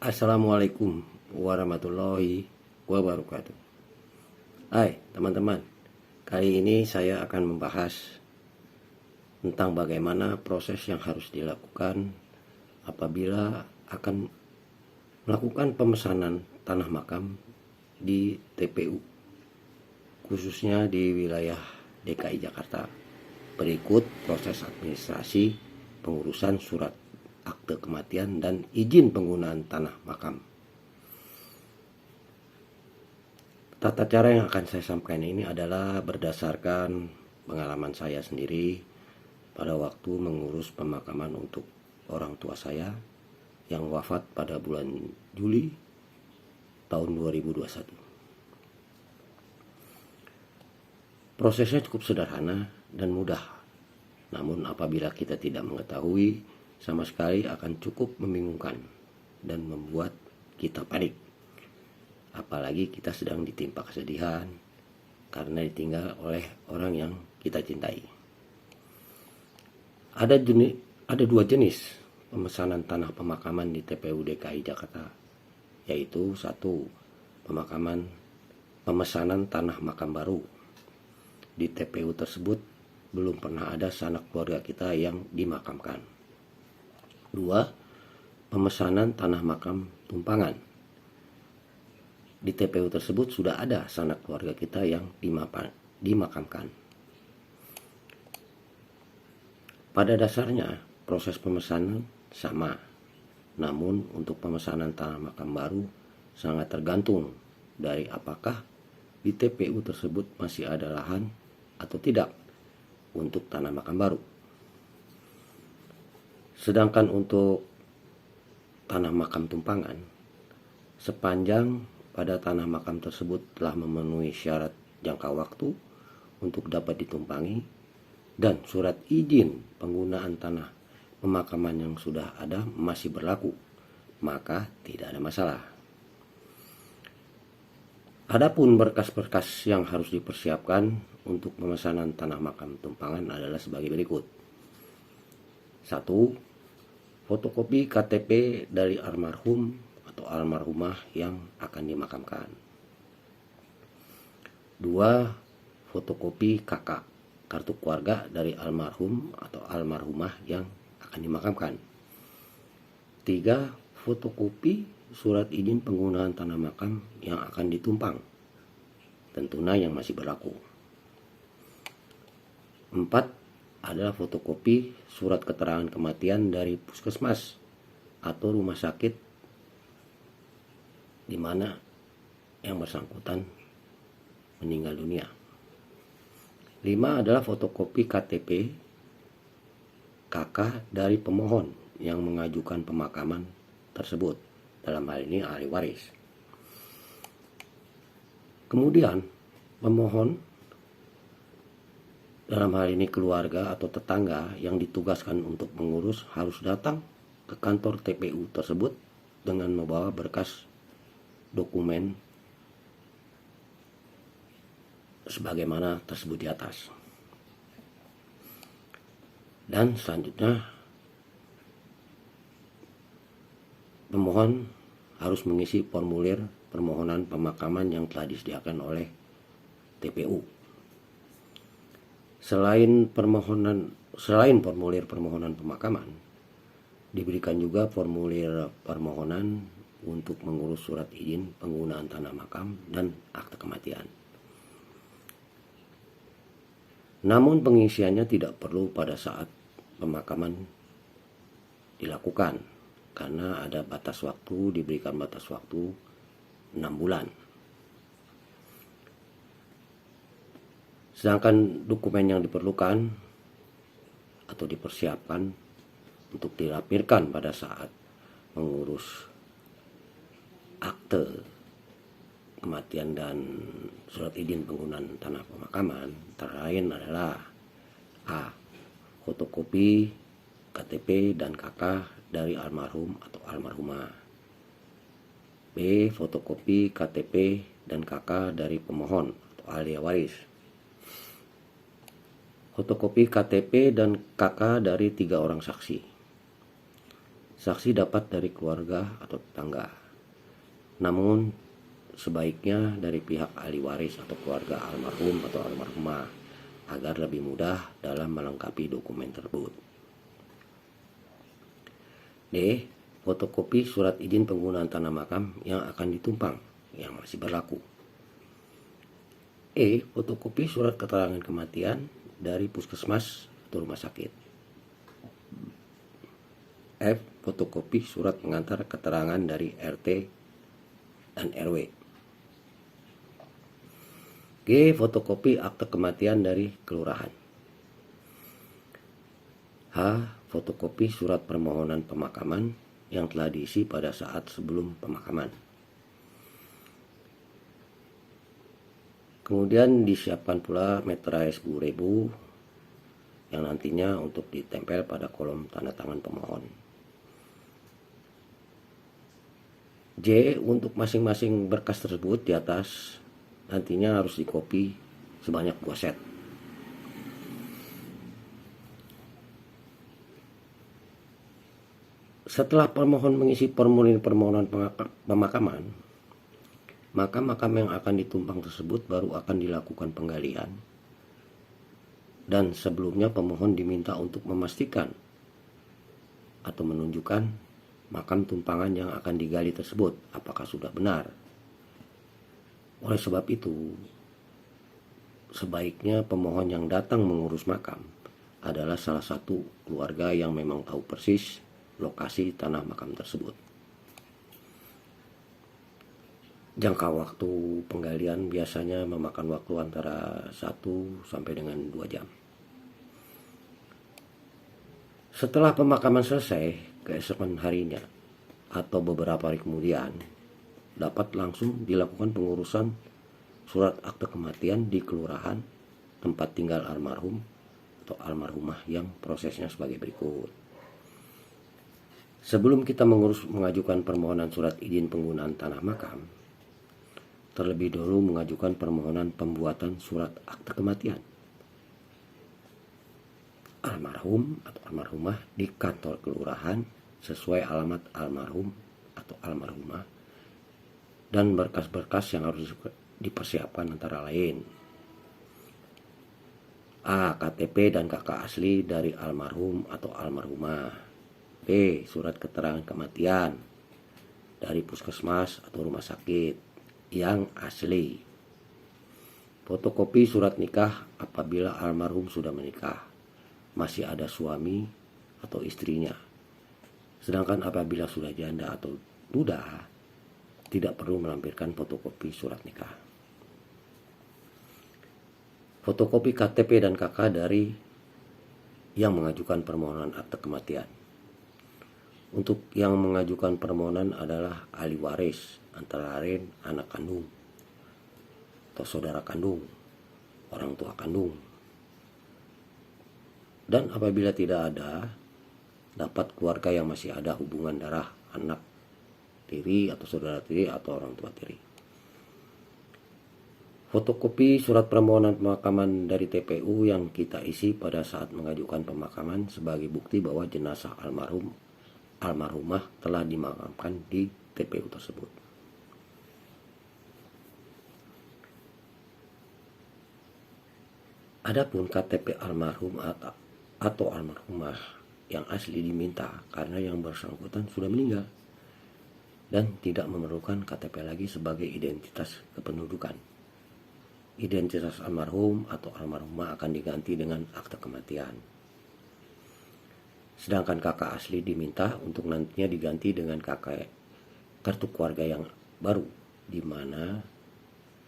Assalamualaikum warahmatullahi wabarakatuh. Hai teman-teman, kali ini saya akan membahas tentang bagaimana proses yang harus dilakukan apabila akan melakukan pemesanan tanah makam di TPU, khususnya di wilayah DKI Jakarta. Berikut proses administrasi pengurusan surat akte kematian dan izin penggunaan tanah makam. Tata cara yang akan saya sampaikan ini adalah berdasarkan pengalaman saya sendiri pada waktu mengurus pemakaman untuk orang tua saya yang wafat pada bulan Juli tahun 2021. Prosesnya cukup sederhana dan mudah, namun apabila kita tidak mengetahui sama sekali akan cukup membingungkan dan membuat kita panik. Apalagi kita sedang ditimpa kesedihan karena ditinggal oleh orang yang kita cintai. Ada dua jenis pemesanan tanah pemakaman di TPU DKI Jakarta, yaitu satu, pemesanan tanah makam baru. Di TPU tersebut belum pernah ada sanak keluarga kita yang dimakamkan. Dua, pemesanan tanah makam tumpangan. Di TPU tersebut sudah ada sanak keluarga kita yang dimakamkan. Pada dasarnya proses pemesanan sama, namun untuk pemesanan tanah makam baru sangat tergantung dari apakah di TPU tersebut masih ada lahan atau tidak untuk tanah makam baru. Sedangkan untuk tanah makam tumpangan, sepanjang pada tanah makam tersebut telah memenuhi syarat jangka waktu untuk dapat ditumpangi dan surat izin penggunaan tanah pemakaman yang sudah ada masih berlaku, maka tidak ada masalah. Adapun berkas-berkas yang harus dipersiapkan untuk pemesanan tanah makam tumpangan adalah sebagai berikut. 1. Fotokopi KTP dari almarhum atau almarhumah yang akan dimakamkan. 2. Fotokopi KK, kartu keluarga dari almarhum atau almarhumah yang akan dimakamkan. 3. Fotokopi surat izin penggunaan tanah makam yang akan ditumpang, tentunya yang masih berlaku. 4. Adalah fotokopi surat keterangan kematian dari puskesmas atau rumah sakit di mana yang bersangkutan meninggal dunia. 5. Adalah fotokopi KTP KK dari pemohon yang mengajukan pemakaman tersebut, dalam hal ini ahli waris. Kemudian pemohon, dalam hal ini keluarga atau tetangga yang ditugaskan untuk mengurus, harus datang ke kantor TPU tersebut dengan membawa berkas dokumen sebagaimana tersebut di atas. Dan selanjutnya pemohon harus mengisi formulir permohonan pemakaman yang telah disediakan oleh TPU. Selain formulir permohonan pemakaman, diberikan juga formulir permohonan untuk mengurus surat izin penggunaan tanah makam dan akte kematian. Namun pengisiannya tidak perlu pada saat pemakaman dilakukan, karena ada batas waktu, diberikan batas waktu 6 bulan. Sedangkan dokumen yang diperlukan atau dipersiapkan untuk dilampirkan pada saat mengurus akte kematian dan surat izin penggunaan tanah pemakaman antara lain adalah: A. Fotokopi KTP dan KK dari almarhum atau almarhumah. B. Fotokopi KTP dan KK dari pemohon atau ahli waris. Fotokopi KTP dan KK dari 3 orang saksi. Saksi dapat dari keluarga atau tetangga, namun sebaiknya dari pihak ahli waris atau keluarga almarhum atau almarhumah agar lebih mudah dalam melengkapi dokumen tersebut. D. Fotokopi surat izin penggunaan tanah makam yang akan ditumpang yang masih berlaku. E. Fotokopi surat keterangan kematian dari puskesmas atau rumah sakit. F. Fotokopi surat pengantar keterangan dari RT dan RW. G. Fotokopi akte kematian dari kelurahan. H. Fotokopi surat permohonan pemakaman yang telah diisi pada saat sebelum pemakaman. Kemudian disiapkan pula meterai 10.000 yang nantinya untuk ditempel pada kolom tanda tangan pemohon. J. Untuk masing-masing berkas tersebut di atas nantinya harus dikopi sebanyak 2 set. Setelah pemohon mengisi formulir permohonan pemakaman, maka makam yang akan ditumpang tersebut baru akan dilakukan penggalian. Dan sebelumnya pemohon diminta untuk memastikan atau menunjukkan makam tumpangan yang akan digali tersebut apakah sudah benar. Oleh sebab itu, sebaiknya pemohon yang datang mengurus makam adalah salah satu keluarga yang memang tahu persis lokasi tanah makam tersebut. Jangka waktu penggalian biasanya memakan waktu antara 1 sampai dengan 2 jam. Setelah pemakaman selesai, keesokan harinya atau beberapa hari kemudian dapat langsung dilakukan pengurusan surat akte kematian di kelurahan tempat tinggal almarhum atau almarhumah yang prosesnya sebagai berikut. Sebelum kita mengajukan permohonan surat izin penggunaan tanah makam, terlebih dahulu mengajukan permohonan pembuatan surat akte kematian almarhum atau almarhumah di kantor kelurahan sesuai alamat almarhum atau almarhumah dan berkas-berkas yang harus dipersiapkan antara lain: A. KTP dan KK asli dari almarhum atau almarhumah. B. Surat keterangan kematian dari puskesmas atau rumah sakit yang asli. Fotokopi surat nikah apabila almarhum sudah menikah, masih ada suami atau istrinya. Sedangkan apabila sudah janda atau duda, tidak perlu melampirkan fotokopi surat nikah. Fotokopi KTP dan KK dari yang mengajukan permohonan akte kematian. Untuk yang mengajukan permohonan adalah ahli waris, antara lain anak kandung atau saudara kandung, orang tua kandung. Dan apabila tidak ada, dapat keluarga yang masih ada hubungan darah, anak tiri atau saudara tiri atau orang tua tiri. Fotokopi surat permohonan pemakaman dari TPU yang kita isi pada saat mengajukan pemakaman sebagai bukti bahwa jenazah almarhum almarhumah telah dimakamkan di TPU tersebut. Adapun KTP almarhum atau almarhumah yang asli diminta karena yang bersangkutan sudah meninggal dan tidak memerlukan KTP lagi sebagai identitas kependudukan. Identitas almarhum atau almarhumah akan diganti dengan akte kematian. Sedangkan kakak asli diminta untuk nantinya diganti dengan kakak kartu keluarga yang baru, di mana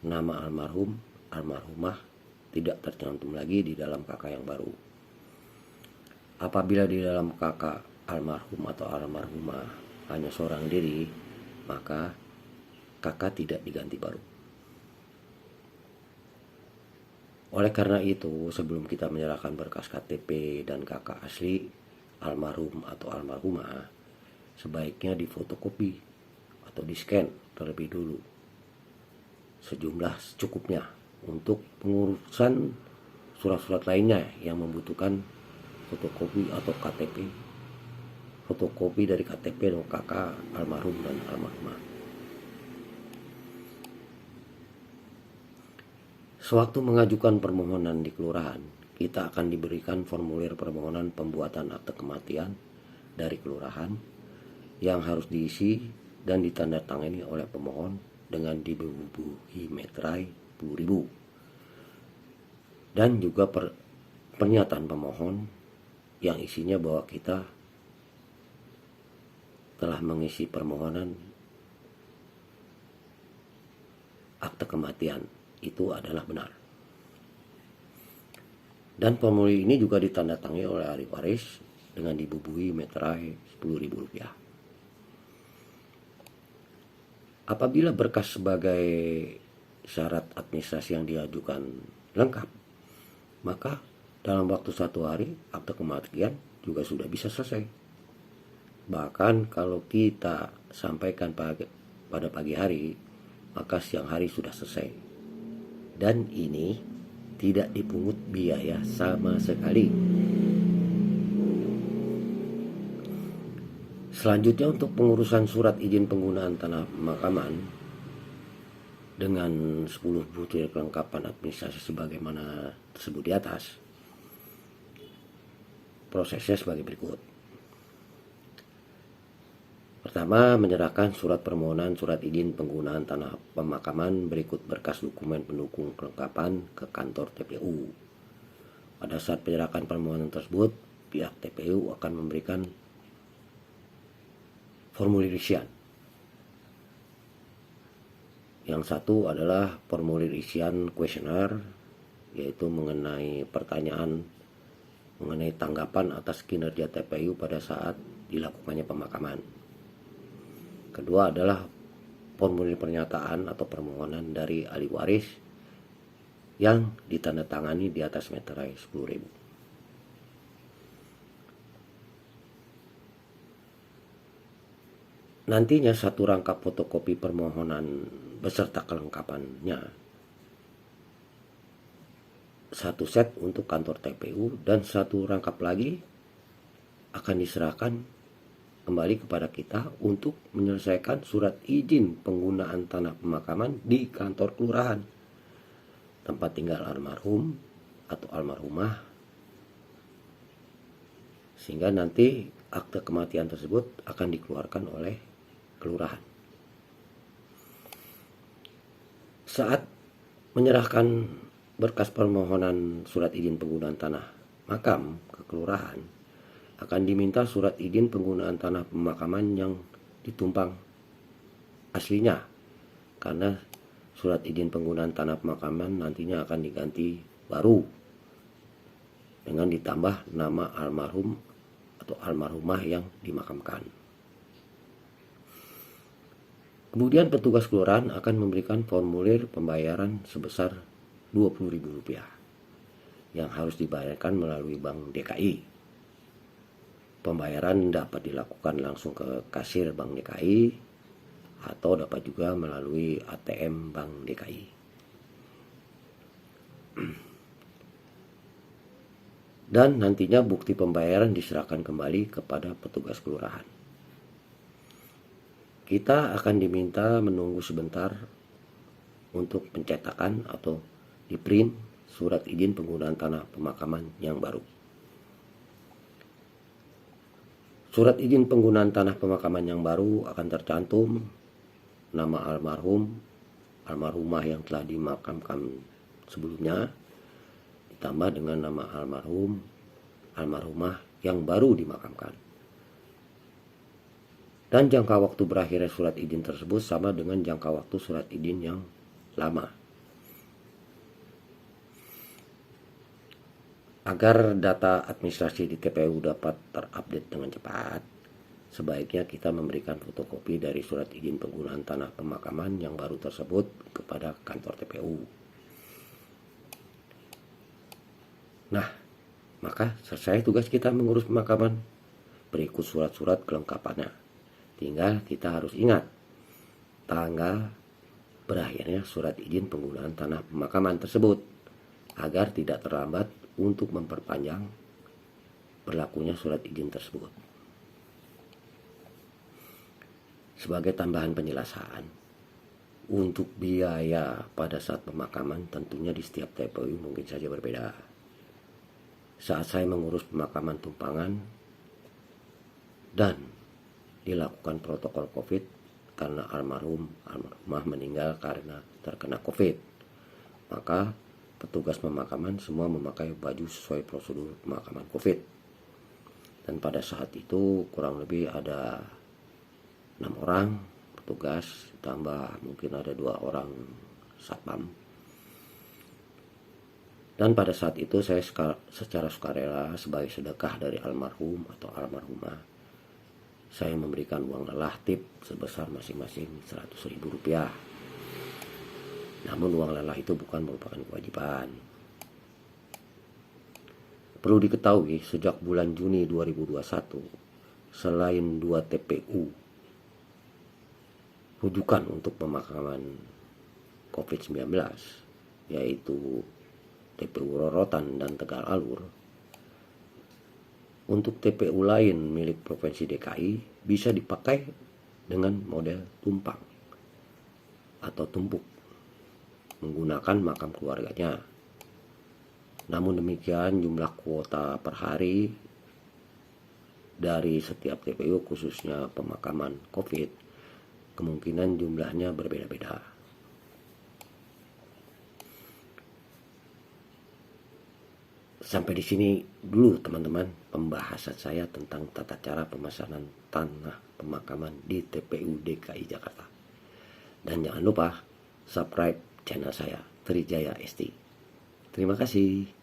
nama almarhum almarhumah tidak tercantum lagi di dalam kakak yang baru. Apabila di dalam kakak almarhum atau almarhumah hanya seorang diri, maka kakak tidak diganti baru. Oleh karena itu, sebelum kita menyerahkan berkas KTP dan kakak asli almarhum atau almarhumah, sebaiknya difotokopi atau di-scan terlebih dulu sejumlah secukupnya untuk pengurusan surat-surat lainnya yang membutuhkan fotokopi atau KTP fotokopi dari KTP dan KK almarhum dan almarhumah. Sewaktu mengajukan permohonan di kelurahan, kita akan diberikan formulir permohonan pembuatan akte kematian dari kelurahan yang harus diisi dan ditandatangani oleh pemohon dengan dibubuhi meterai 10.000, dan juga pernyataan pemohon yang isinya bahwa kita telah mengisi permohonan akte kematian itu adalah benar. Dan formulir ini juga ditandatangani oleh ahli waris dengan dibubuhi meterai Rp10.000. Apabila berkas sebagai syarat administrasi yang diajukan lengkap, maka dalam waktu 1 hari akte kematian juga sudah bisa selesai. Bahkan kalau kita sampaikan pada pagi hari, maka siang hari sudah selesai. Dan ini tidak dipungut biaya sama sekali. Selanjutnya, untuk pengurusan surat izin penggunaan tanah pemakaman dengan 10 butir kelengkapan administrasi sebagaimana tersebut di atas, prosesnya sebagai berikut. Pertama, menyerahkan surat permohonan surat izin penggunaan tanah pemakaman berikut berkas dokumen pendukung kelengkapan ke kantor TPU. Pada saat penyerahan permohonan tersebut, pihak TPU akan memberikan formulir isian. Yang satu adalah formulir isian kuesioner, yaitu mengenai pertanyaan mengenai tanggapan atas kinerja TPU pada saat dilakukannya pemakaman. Kedua adalah formulir pernyataan atau permohonan dari ahli waris yang ditandatangani di atas meterai 10.000. Nantinya satu rangkap fotokopi permohonan beserta kelengkapannya, satu set untuk kantor TPU, dan satu rangkap lagi akan diserahkan kembali kepada kita untuk menyelesaikan surat izin penggunaan tanah pemakaman di kantor kelurahan tempat tinggal almarhum atau almarhumah, sehingga nanti akte kematian tersebut akan dikeluarkan oleh kelurahan. Saat menyerahkan berkas permohonan surat izin penggunaan tanah makam ke kelurahan, akan diminta surat izin penggunaan tanah pemakaman yang ditumpang aslinya, karena surat izin penggunaan tanah pemakaman nantinya akan diganti baru dengan ditambah nama almarhum atau almarhumah yang dimakamkan. Kemudian petugas kelurahan akan memberikan formulir pembayaran sebesar Rp20.000 yang harus dibayarkan melalui Bank DKI. Pembayaran dapat dilakukan langsung ke kasir Bank DKI atau dapat juga melalui ATM Bank DKI. Dan nantinya bukti pembayaran diserahkan kembali kepada petugas kelurahan. Kita akan diminta menunggu sebentar untuk pencetakan atau di-print surat izin penggunaan tanah pemakaman yang baru. Surat izin penggunaan tanah pemakaman yang baru akan tercantum nama almarhum, almarhumah yang telah dimakamkan sebelumnya, ditambah dengan nama almarhum, almarhumah yang baru dimakamkan. Dan jangka waktu berakhirnya surat izin tersebut sama dengan jangka waktu surat izin yang lama. Agar data administrasi di TPU dapat terupdate dengan cepat, sebaiknya kita memberikan fotokopi dari surat izin penggunaan tanah pemakaman yang baru tersebut kepada kantor TPU. Nah, maka selesai tugas kita mengurus pemakaman. Berikut surat-surat kelengkapannya. Tinggal kita harus ingat tanggal berakhirnya surat izin penggunaan tanah pemakaman tersebut, agar tidak terlambat untuk memperpanjang berlakunya surat izin tersebut. Sebagai tambahan penjelasan, untuk biaya pada saat pemakaman tentunya di setiap TPU mungkin saja berbeda. Saat saya mengurus pemakaman tumpangan dan dilakukan protokol COVID karena almarhumah meninggal karena terkena COVID, maka petugas pemakaman semua memakai baju sesuai prosedur pemakaman COVID. Dan pada saat itu kurang lebih ada 6 orang petugas, tambah mungkin ada 2 orang satpam. Dan pada saat itu saya secara sukarela sebagai sedekah dari almarhum atau almarhumah, saya memberikan uang lelah tip sebesar masing-masing Rp100.000. Namun uang lelah itu bukan merupakan kewajiban. Perlu diketahui, sejak bulan Juni 2021, selain 2 TPU rujukan untuk pemakaman COVID-19, yaitu TPU Rorotan dan Tegal Alur, untuk TPU lain milik Provinsi DKI bisa dipakai dengan model tumpang atau tumpuk menggunakan makam keluarganya. Namun demikian, jumlah kuota per hari dari setiap TPU khususnya pemakaman COVID kemungkinan jumlahnya berbeda-beda. Sampai di sini dulu teman-teman pembahasan saya tentang tata cara pemesanan tanah pemakaman di TPU DKI Jakarta. Dan jangan lupa subscribe channel saya, Trijaya ST. Terima kasih.